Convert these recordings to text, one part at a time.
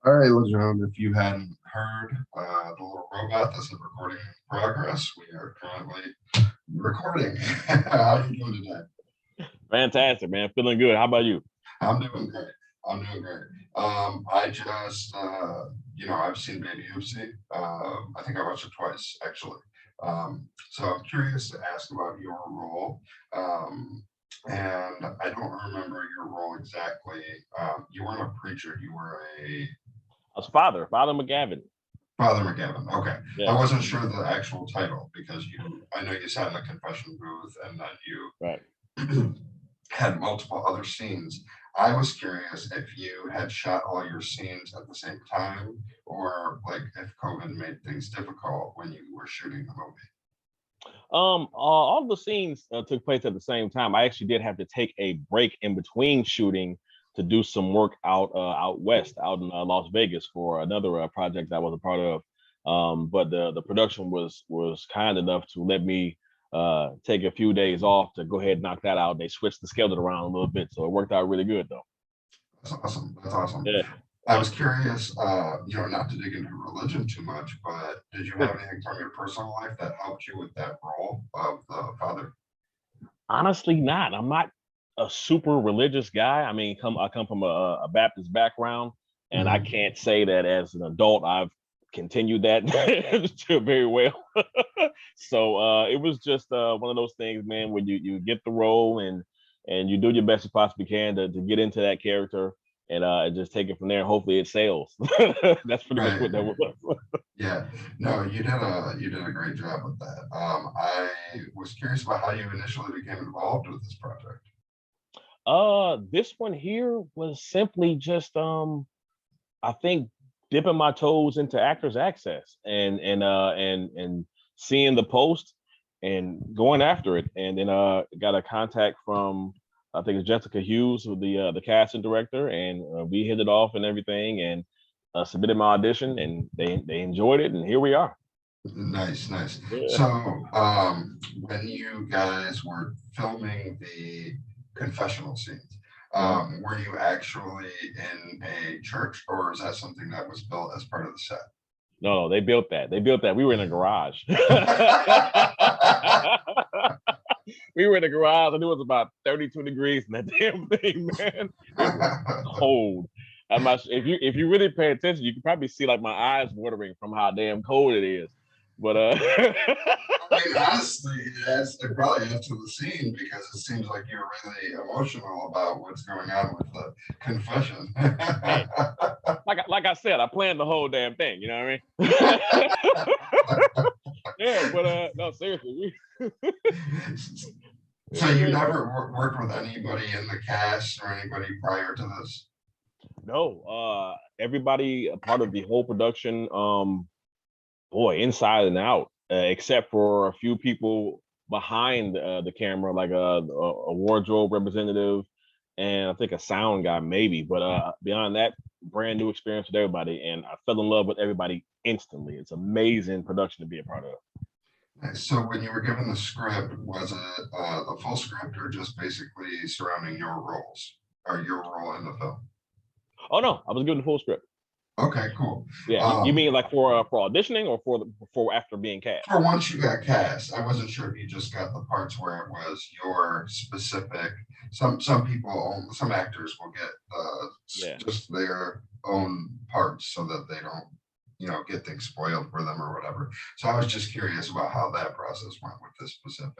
All right, LeJon, if you hadn't heard the little robot that said recording in progress, we are currently recording. How are you doing today? Fantastic, man. Feeling good. How about you? I'm doing great. I'm doing great. I just, I've seen Baby Oopsie. I think I watched it twice, actually. So I'm curious to ask about your role. And I don't remember your role exactly. You weren't a preacher, you were a I was Father McGavin. Father McGavin. Okay. I Yeah, wasn't sure the actual title because I know you sat in the confession booth and then right. you had multiple other scenes. I was curious if you had shot all your scenes at the same time or like if COVID made things difficult when you were shooting the movie. All the scenes took place at the same time. I actually did have to take a break in between shooting to do some work out west, out in Las Vegas for another project I was a part of. But the production was kind enough to let me take a few days off to go ahead and knock that out. They switched the schedule around a little bit, so it worked out really good though. That's awesome. That's awesome. Yeah. I was curious, not to dig into religion too much, but did you have anything from your personal life that helped you with that role of the father? Honestly, not. I'm not a super religious guy. I mean, I come from a Baptist background, and I Mhm. can't say that as an adult I've continued that to very well. So it was just one of those things, man, when you get the role and you do your best you possibly can to get into that character and just take it from there. Hopefully, it sails. That's pretty much Right. what that was. Yeah, no, you did a great job with that. I was curious about how you initially became involved with this project. This one here was simply just I think dipping my toes into Actors Access and seeing the post and going after it, and then got a contact from I think it's Jessica Hughes, who the casting director, and we hit it off and everything, and submitted my audition, and they enjoyed it, and here we are. Nice, nice. Yeah. So, when you guys were filming the confessional scenes, Uh-huh. were you actually in a church, or is that something that was built as part of the set? No, no, they built that. They built that. We were in a garage. We were in the garage and it was about 32 degrees in that damn thing, man. It was cold. I'm not if you really pay attention, you can probably see like my eyes watering from how damn cold it is. But I mean, honestly, it probably adds to the scene because it seems like you're really emotional about what's going on with the confession. hey, like I said, I planned the whole damn thing, you know what I mean? Yeah, but no, seriously, So yeah, you man. never worked with anybody in the cast or anybody prior to this? No, everybody a part of the whole production, boy, inside and out, except for a few people behind the camera, like a wardrobe representative and I think a sound guy, maybe. But beyond that, brand new experience with everybody, and I fell in love with everybody instantly. It's amazing production to be a part of. Nice. So when you were given the script, was it the full script or just basically surrounding your roles or your role in the film? Oh no, I was given the full script. Okay, cool. Yeah, you Um, mean like for auditioning or for after being cast? for once you got cast, I wasn't sure if you just got the parts where it was your specific. Some people, some actors will get Yeah. just their own parts so that they don't, get things spoiled for them or whatever. So I was just curious about how that process went with this specific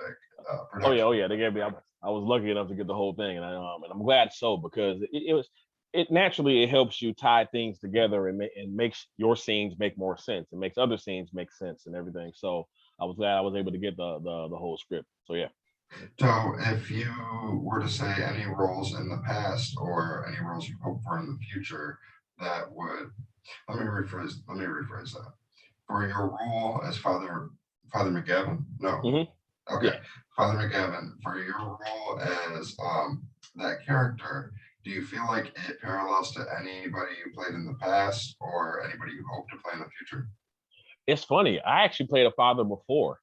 production. Oh yeah. They gave me. I was lucky enough to get the whole thing, and I'm glad so because it was it naturally it helps you tie things together and makes your scenes make more sense. It makes other scenes make sense and everything. So I was glad I was able to get the whole script. So yeah. So if you were to say any roles in the past or any roles you hope for in the future, that would let me rephrase that. For your role as Father McGavin, no, Hmm. okay, Yeah. Father McGavin, for your role as that character, do you feel like it parallels to anybody you played in the past or anybody you hope to play in the future? It's funny. I actually played a father before,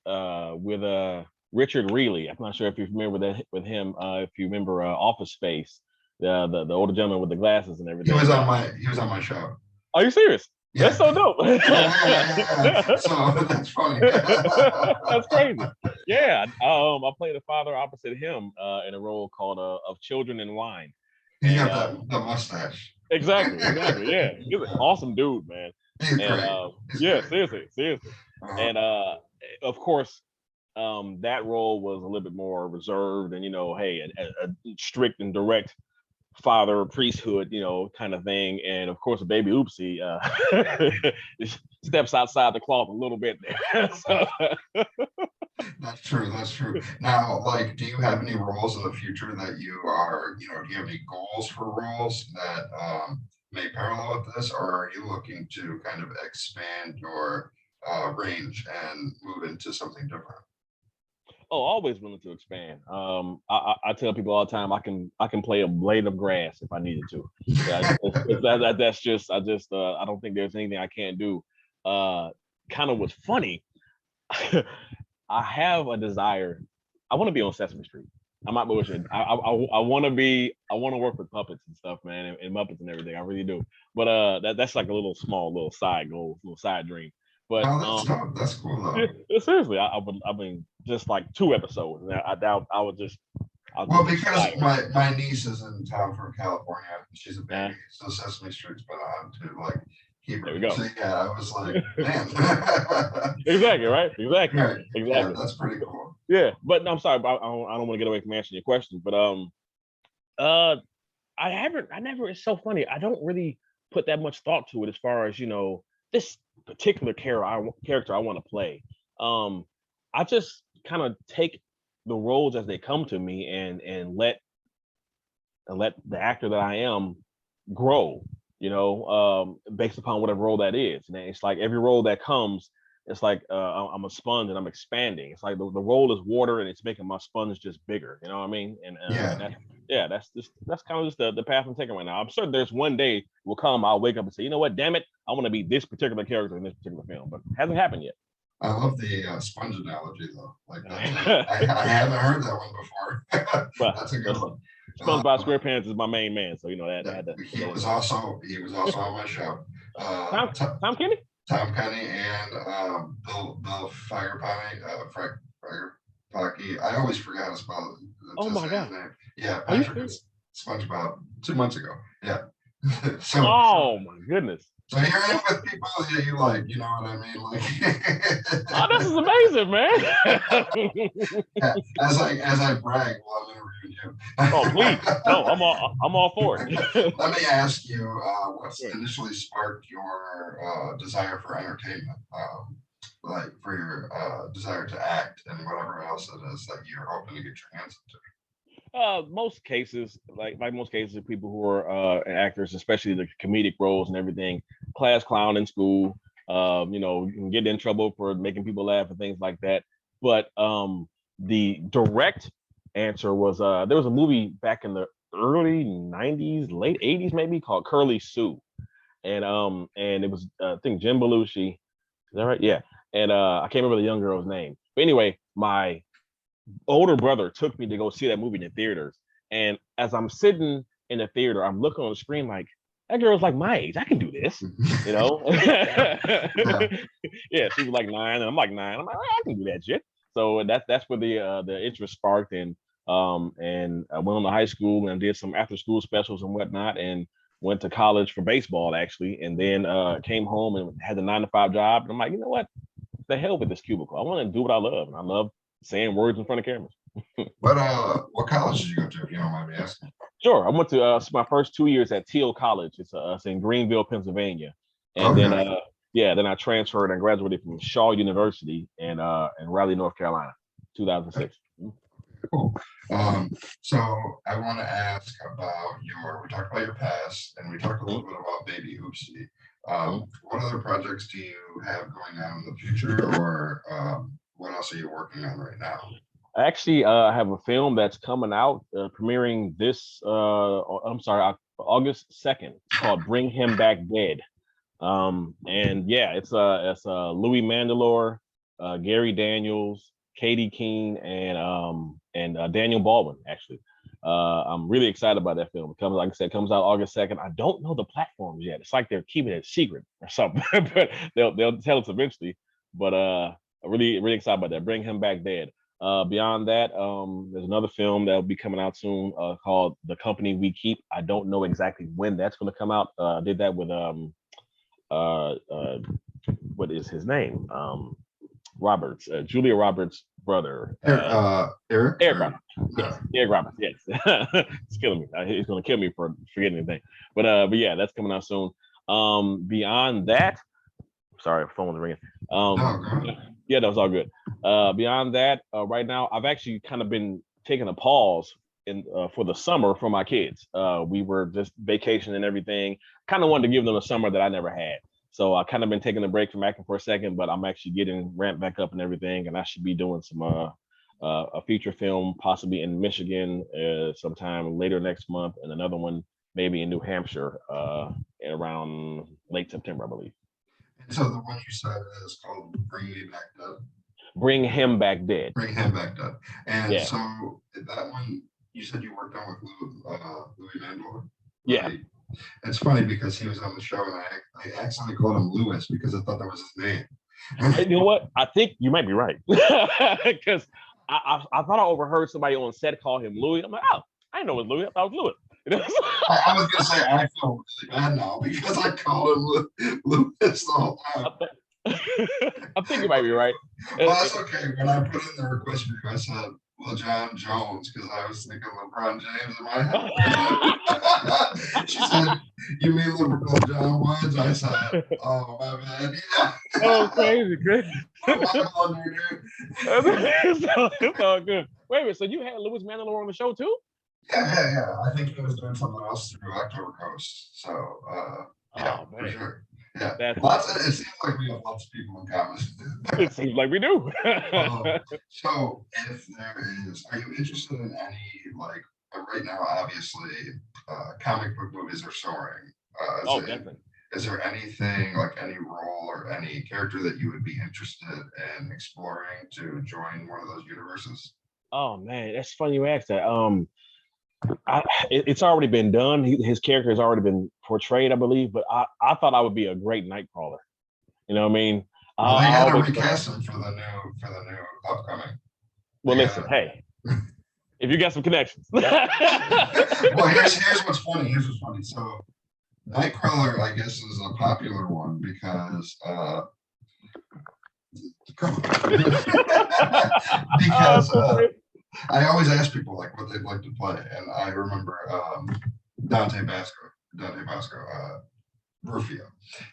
with Richard Riehle. I'm not sure if you're familiar with him. If you remember Office Space, the older gentleman with the glasses and He everything. was on my show. Are you serious? Yeah. That's so dope. Yeah. So that's funny. That's crazy. Yeah. I played a father opposite him in a role called of Children and Wine. He And got the mustache. exactly. Yeah. He's an awesome dude, man. He's And great. He's yeah, great. seriously. Uh-huh. And of course, that role was a little bit more reserved and hey, a strict and direct father priesthood, kind of thing. And of course, Baby Oopsie steps outside the cloth a little bit there. So, That's true. That's true. Now, like, do you have any roles in the future that you are, do you have any goals for roles that may parallel with this, or are you looking to kind of expand your range and move into something different? oh, always willing to expand. I tell people all the time I can play a blade of grass if I needed to. Yeah, that's just I don't think there's anything I can't do. Kind of what's funny. I have a desire. I want to be on Sesame Street. I'm not bullshit. I want to be. I want to work with puppets and stuff, man, and Muppets and everything. I really do. But that's like a little side goal, little side dream. But Oh, that's tough. That's cool though. seriously, I would. I mean, just like 2 episodes. And I doubt I would just. I'll Well, just because retire. my niece is in town from California. She's a Yeah, baby, so Sesame Street's been on to like keep there her. we go. So yeah, I was like, man. Exactly. Right. Exactly. Right. Yeah, Exactly. that's pretty cool. Yeah. But no, I'm sorry. I don't want to get away from answering your question. But uh, I haven't. I never. It's so funny. I don't really put that much thought to it as far as this particular character I want to play. Um, I just kind of take the roles as they come to me and let the actor that I am grow. Based upon whatever role that is. And it's like every role that comes, it's like I'm a sponge and I'm expanding. It's like the role is water and it's making my sponge just bigger. You know what I mean? And Yeah. that's kind of just the path I'm taking right now. I'm certain there's one day will come, I'll wake up and say, you know what, damn it, I want to be this particular character in this particular film, but it hasn't happened yet. I love the sponge analogy though. Like I haven't heard that one before. But That's a good one. SpongeBob SquarePants is my main man, so that I Yeah, had to. he was also on my show. Tom, Tom Kenny. Tom Kenny and Bill Firepotty, Firepotty. I always forgot to spell Oh to my say god, his name. Yeah, are you Patrick serious? is SpongeBob 2 months ago. Yeah. so Oh my goodness. so hearing it with people that you like, you know what I mean? Oh, this is Like amazing, man. as I brag while I'm interviewing you. Oh, please. No, I'm all for it. Let me ask you, what's Sure. initially sparked your desire for entertainment, like for your desire to act and whatever else it is that you're hoping to get your hands into? Most cases, like most cases, people who are actors, especially the comedic roles and everything, class clown in school, you can get in trouble for making people laugh and things like that. But the direct answer was there was a movie back in the early '90s, late '80s, maybe called Curly Sue, and it was I think Jim Belushi. Is that right? Yeah. And I can't remember the young girl's name. But anyway, my older brother took me to go see that movie in the theaters. And as I'm sitting in the theater, I'm looking on the screen like, that girl's like my age. I can do this, you know? Yeah. Yeah, she was like 9, and I'm like 9. I'm like, I can do that shit. So that's where the interest sparked, and I went on to high school and did some after school specials and whatnot, and went to college for baseball actually, and then came home and had the 9 to 5 job. And I'm like, you know what? The hell with this cubicle. I want to do what I love, and I love saying words in front of cameras. What college did you go to, if you don't mind me asking? Sure, I went to my first 2 years at Teal College. It's in Greenville, Pennsylvania, and then Okay. then I transferred and graduated from Shaw University in Raleigh, North Carolina, 2006. Cool. So I want to ask about we talked about your past and we talked a little bit about Baby Oopsie. What other projects do you have going on in the future, or what else are you working on right now? Actually, I have a film that's coming out, premiering August 2nd. It's called Bring Him Back Dead. And yeah, it's Louis Mandylor, Gary Daniels, Katie Keene, and Daniel Baldwin actually. I'm really excited about that film. It comes, like I said, comes out August 2nd. I don't know the platforms yet. It's like they're keeping it secret or something, but they'll tell us eventually. But I'm really excited about that. Bring Him Back Dead. Beyond that, there's another film that'll be coming out soon called The Company We Keep. I don't know exactly when that's going to come out. I did that with what is his name? Roberts, Julia Roberts' brother. Eric. Eric Roberts. Yes, Eric Roberts. Yes, it's killing me. He's gonna kill me for forgetting anything. But yeah, that's coming out soon. Beyond that, sorry, phone was ringing. Yeah, that was all good. Beyond that, right now, I've actually kind of been taking a pause for the summer for my kids. We were just vacation and everything. Kind of wanted to give them a summer that I never had. So I kind of been taking a break from acting for a second, but I'm actually getting ramped back up and everything, and I should be doing some a feature film possibly in Michigan sometime later next month, and another one maybe in New Hampshire around late September, I believe. And so the one you said is called Bring Me Back Dead. Bring Him Back Dead. Bring Him Back Dead. And yeah. So that one you said you worked on with Louis Mandylor. Yeah. Right? It's funny because he was on the show and I accidentally called him Louis because I thought that was his name. You know what? I think you might be right. Because I thought I overheard somebody on set call him Louis. I'm like, oh, I didn't know it was Louis. I thought it was Louis. I was going to say, I feel really bad now because I called him Louis the whole time. I think you might be right. Well, that's okay. When I put in the request for you, I said LeJon Jones because I was thinking LeBron James in my head. She said, "You mean LeJon Woods?" I said, "Oh my bad." Yeah. Oh, crazy. I'm on there, dude. It's all good. Wait a minute. So you had Louis Mandylor on the show too? Yeah. I think he was doing something else through October Coast. So yeah, for sure. Yeah, it seems like we have lots of people in common. It seems like we do. So, if there is, are you interested in any, like, right now, obviously, comic book movies are soaring. Definitely. Is there anything, like any role or any character that you would be interested in exploring to join one of those universes? Oh, man, that's funny you asked that. It's already been done. His character has already been portrayed, I believe. But I thought I would be a great Nightcrawler. You know what I mean? Well, they had to recast him for the new upcoming. Well, listen, hey, if you got some connections. Well, here's what's funny. So, Nightcrawler, I guess, is a popular one because I always ask people like what they'd like to play, and I remember Dante Basco, Rufio.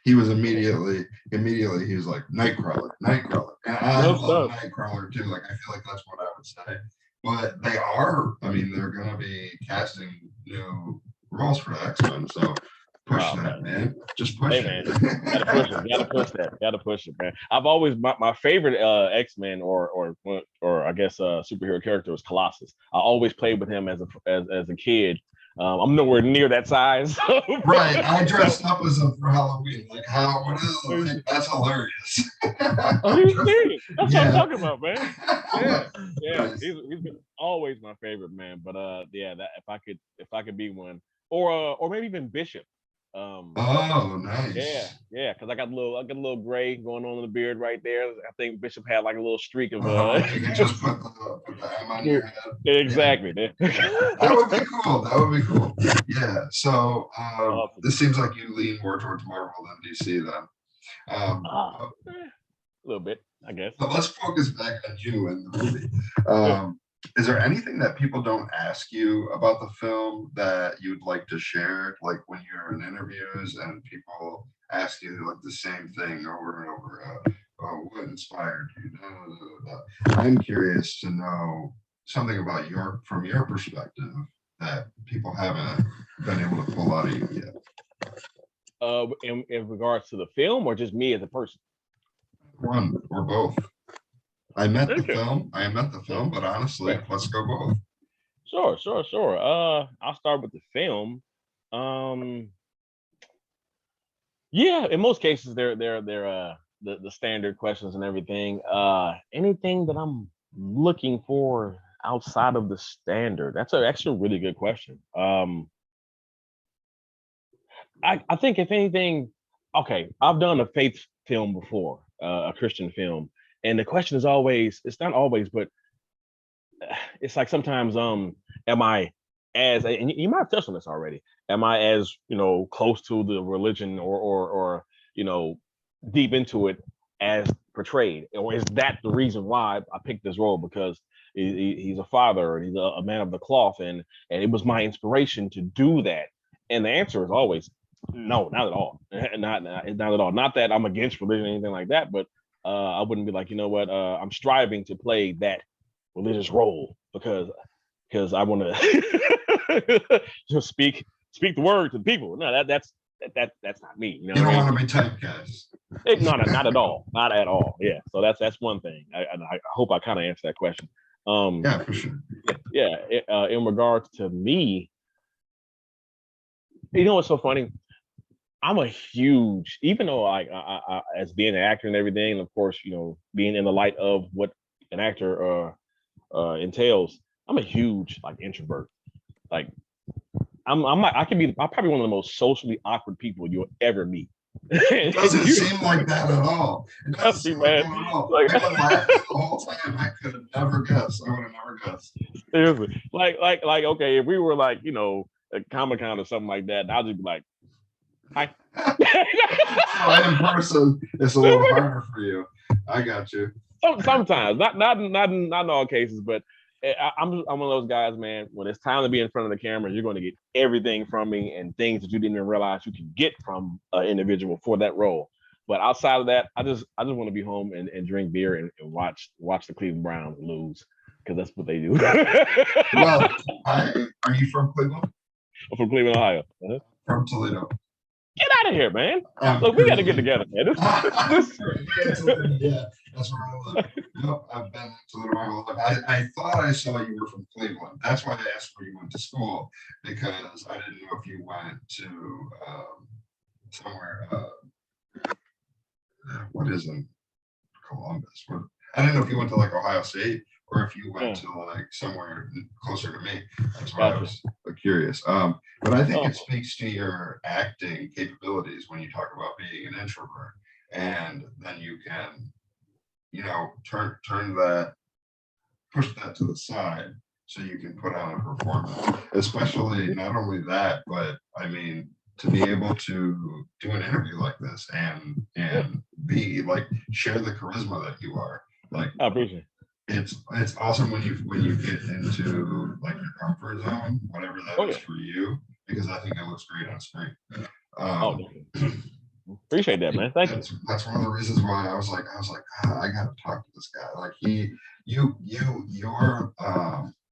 He was immediately he was like Nightcrawler, and I love Nightcrawler too. Like I feel like that's what I would say. But they're gonna be casting new roles for the X-Men, so push that, man. Just push it. Gotta push it, man. I've always my favorite X-Men or I guess superhero character was Colossus. I always played with him as a kid. I'm nowhere near that size. Right. I dressed up as him for Halloween. Like what is it? Like, that's hilarious. Are you serious? That's what I'm talking about, man. Yeah. He's been always my favorite, man. But that if I could be one. Or maybe even Bishop. Nice. Yeah, because I got a little gray going on in the beard right there. I think Bishop had like a little streak of you can just put the M on your head. Exactly. Yeah. That would be cool. Yeah. So this seems like you lean more towards Marvel than DC then. A little bit, I guess. But let's focus back on you and the movie. Is there anything that people don't ask you about the film that you'd like to share, like when you're in interviews and people ask you like the same thing over and over? What inspired you? I'm curious to know something about from your perspective that people haven't been able to pull out of you yet. In regards to the film, or just me as a person? One or both. I met the film, but honestly, let's go both. Sure. I'll start with the film. Yeah, in most cases, they're the standard questions and everything. Anything that I'm looking for, outside of the standard? That's actually a really good question. I think if anything, okay, I've done a faith film before, a Christian film, and the question is always, it's not always, but it's like sometimes, am I as, and you might have touched on this already, am I as, close to the religion or deep into it as portrayed, or is that the reason why I picked this role? Because he's a father and he's a man of the cloth, and it was my inspiration to do that. And the answer is always no, not at all. Not at all. Not that I'm against religion or anything like that, but I wouldn't be like, you know what, I'm striving to play that religious role because I want to just speak the word to the people. No, that's not me. You don't want to be typecast. Not at all. Not at all. Yeah. So that's one thing. I hope I kind of answered that question. Yeah, for sure. Yeah. In regards to me, what's so funny? I'm a huge, even though I as being an actor and everything, and of course, being in the light of what an actor entails, I'm a huge introvert. Like I'm probably one of the most socially awkward people you'll ever meet. It doesn't seem like that at all. It doesn't seem like that at all. I've been laughing the whole time. I could have never guessed. I would have never guessed. Seriously. Okay, if we were at Comic-Con or something like that, I'll just be like, hi. So in person, it's a little harder for you. I got you. Sometimes, not in all cases, but I'm one of those guys, man. When it's time to be in front of the camera, you're going to get everything from me and things that you didn't even realize you can get from an individual for that role. But outside of that, I just want to be home and drink beer and watch the Cleveland Browns lose, because that's what they do. Well, are you from Cleveland? I'm from Cleveland, Ohio. Uh-huh. From Toledo. Get out of here, man. Look, we got to get together, man. Yeah, that's where I live. Nope, I've been to Toledo my whole life. I thought I saw you were from Cleveland. That's why I asked where you went to school, because I didn't know if you went to somewhere. What is in Columbus? I didn't know if you went to Ohio State or if you went to somewhere closer to me. That's why I was curious. But I think it speaks to your acting capabilities when you talk about being an introvert, and then you can, turn that, push that to the side so you can put on a performance. Especially not only that, but I mean, to be able to do an interview like this and be share the charisma that you are. I appreciate it. It's awesome when you get into your comfort zone, whatever that is for you, because I think it looks great on screen. Appreciate that, man. Thank you. That's one of the reasons why I was like, I gotta talk to this guy. Your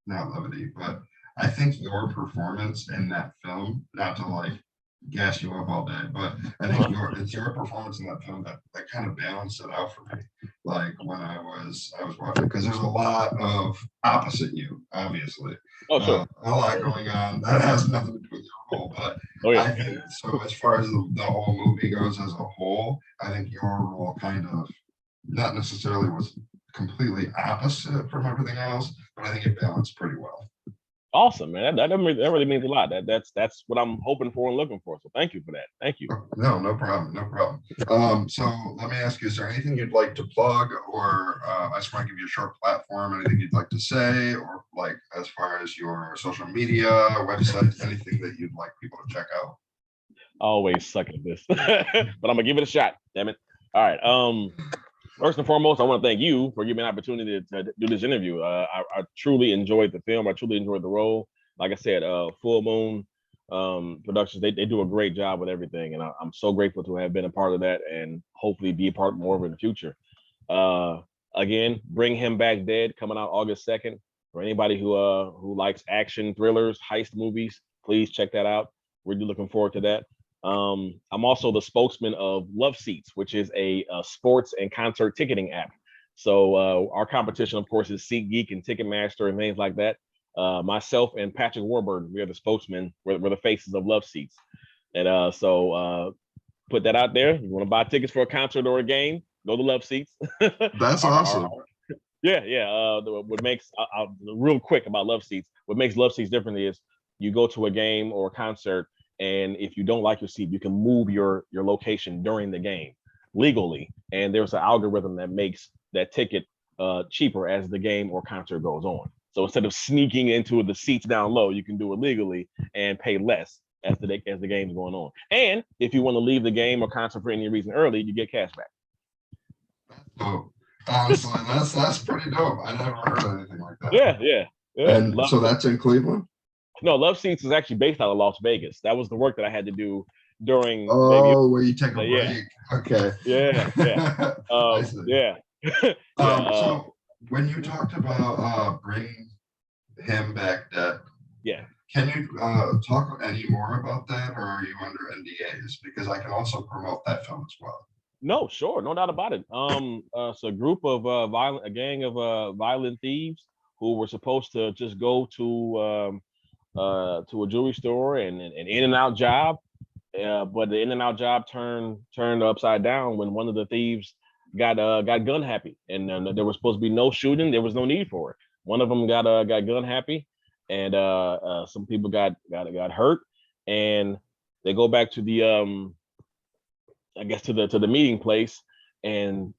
not levity, but I think your performance in that film, not to gas you up all day, but I think it's your performance in that film that kind of balanced it out for me. When I was watching, because there's a lot of opposite you, obviously. Sure. A lot going on that has nothing to do with your role, but I think so. As far as the whole movie goes as a whole, I think your role kind of not necessarily was completely opposite from everything else, but I think it balanced pretty well. Awesome, man. That really means a lot. That's what I'm hoping for and looking for. So thank you for that. Thank you. No problem. So let me ask you: is there anything you'd like to plug, or I just want to give you a short platform? Anything you'd like to say, or as far as your social media, websites, anything that you'd like people to check out? I always suck at this, but I'm gonna give it a shot. Damn it! All right. First and foremost, I want to thank you for giving me an opportunity to do this interview. I truly enjoyed the film. I truly enjoyed the role. Like I said, Full Moon Productions, they do a great job with everything. And I'm so grateful to have been a part of that and hopefully be a part more of it in the future. Again, Bring Him Back Dead, coming out August 2nd. For anybody who likes action thrillers, heist movies, please check that out. Really looking forward to that. I'm also the spokesman of Love Seats, which is a sports and concert ticketing app. So our competition, of course, is SeatGeek and Ticketmaster and things like that. Myself and Patrick Warburton, we are the spokesmen. We're the faces of Love Seats. And so put that out there. You want to buy tickets for a concert or a game, go to Love Seats. That's awesome. Yeah. What makes real quick about Love Seats. What makes Love Seats different is you go to a game or a concert, and if you don't like your seat, you can move your location during the game legally. And there's an algorithm that makes that ticket cheaper as the game or concert goes on. So instead of sneaking into the seats down low, you can do it legally and pay less as the game's going on. And if you want to leave the game or concert for any reason early, you get cash back. So honestly, that's pretty dope. I never heard of anything like that. Yeah. And so that's in Cleveland? No, Love Seats is actually based out of Las Vegas. That was the work that I had to do during where you take a break. Yeah. Okay. Yeah. I see. Yeah. So when you talked about bringing him back dead, yeah. Can you talk any more about that, or are you under NDAs? Because I can also promote that film as well. No, sure, no doubt about it. It's a group of a gang of violent thieves who were supposed to just go to a jewelry store and an in and out job, but the in and out job turned upside down when one of the thieves got gun happy, and there was supposed to be no shooting. There was no need for it. One of them got gun happy, and some people got hurt, and they go back to the I guess to the meeting place, and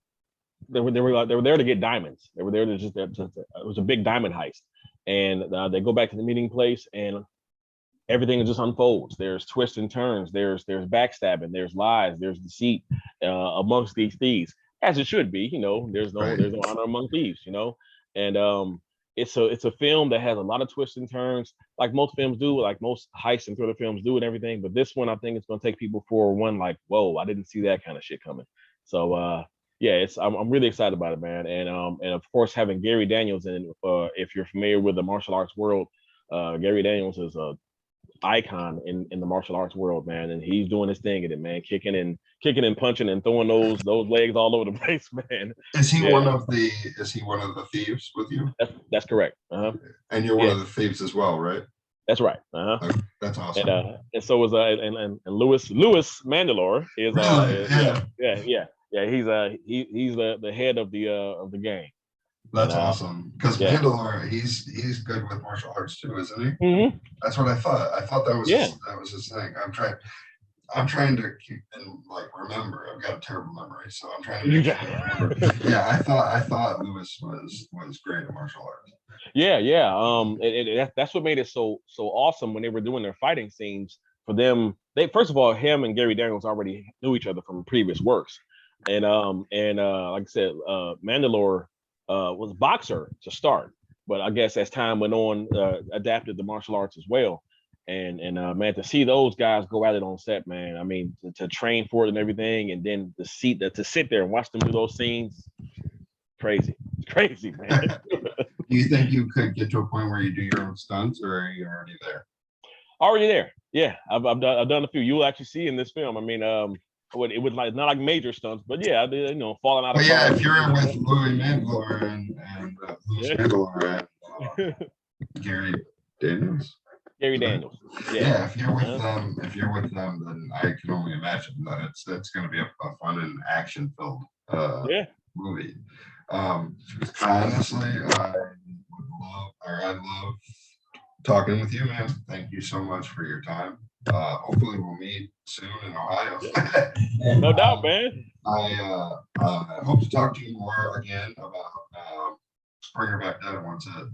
they were there to get diamonds. They were there to just it was a big diamond heist, and they go back to the meeting place, and everything just unfolds. There's twists and turns. There's backstabbing. There's lies. There's deceit amongst these thieves, as it should be. You know, there's no honor among thieves. You know, and it's a film that has a lot of twists and turns, like most films do, like most heist and thriller films do, and everything. But this one, I think it's going to take people for one, like, whoa, I didn't see that kind of shit coming. So yeah, I'm really excited about it, man. And of course having Gary Daniels in. If you're familiar with the martial arts world, Gary Daniels is a icon in the martial arts world, man, and he's doing his thing in it, man, kicking and punching and throwing those legs all over the place, man. Is he one of the thieves with you? That's correct. And you're one of the thieves as well, right? That's right. Okay, that's awesome. And so was and Louis Mandylor is he's the head of the gang. That's awesome, because Mandylor, he's good with martial arts too, isn't he? Mm-hmm. That's what I thought. I thought that was his thing. I'm trying to keep and like remember. I've got a terrible memory, so I'm trying to remember. Yeah, I thought Louis was great at martial arts. Yeah. That's what made it so awesome when they were doing their fighting scenes. For them, they first of all, him and Gary Daniels already knew each other from previous works, and like I said, Mandylor was a boxer to start, but I guess as time went on, adapted the martial arts as well. And man, to see those guys go at it on set, man, I mean, to train for it and everything, and then to sit there and watch them do those scenes, crazy, man. Do you think you could get to a point where you do your own stunts, or are you already there? Already there, yeah. I've done a few. You'll actually see in this film. I mean, it was like not like major stunts, but yeah, I did, you know, falling out of. Yeah, if you're with Louis Mandylor and Louis Mandylor and Gary Daniels. Gary Daniels. Yeah, if you're with them, then I can only imagine that it's going to be a fun and action-filled movie. Honestly, I love talking with you, man. Thank you so much for your time. Hopefully we'll meet soon in Ohio. No doubt, man. I hope to talk to you more again about bringing back dead once it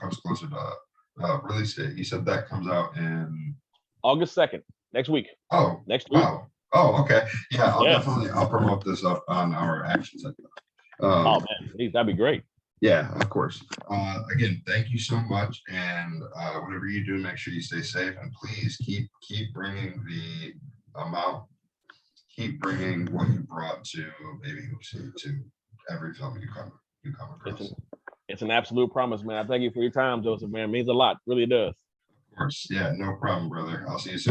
comes closer to release date. You said that comes out in August 2nd, next week. Oh, next week. Wow. Oh, okay. Yeah, I'll promote this up on our action segment. Oh man, that'd be great. Yeah, of course. Again, thank you so much, and whatever you do, make sure you stay safe, and please keep bringing what you brought to Baby Oopsie to every film you come across. It's an absolute promise, man. I thank you for your time, Joseph, man. It means a lot. Really does. Of course. Yeah, no problem, brother. I'll see you soon.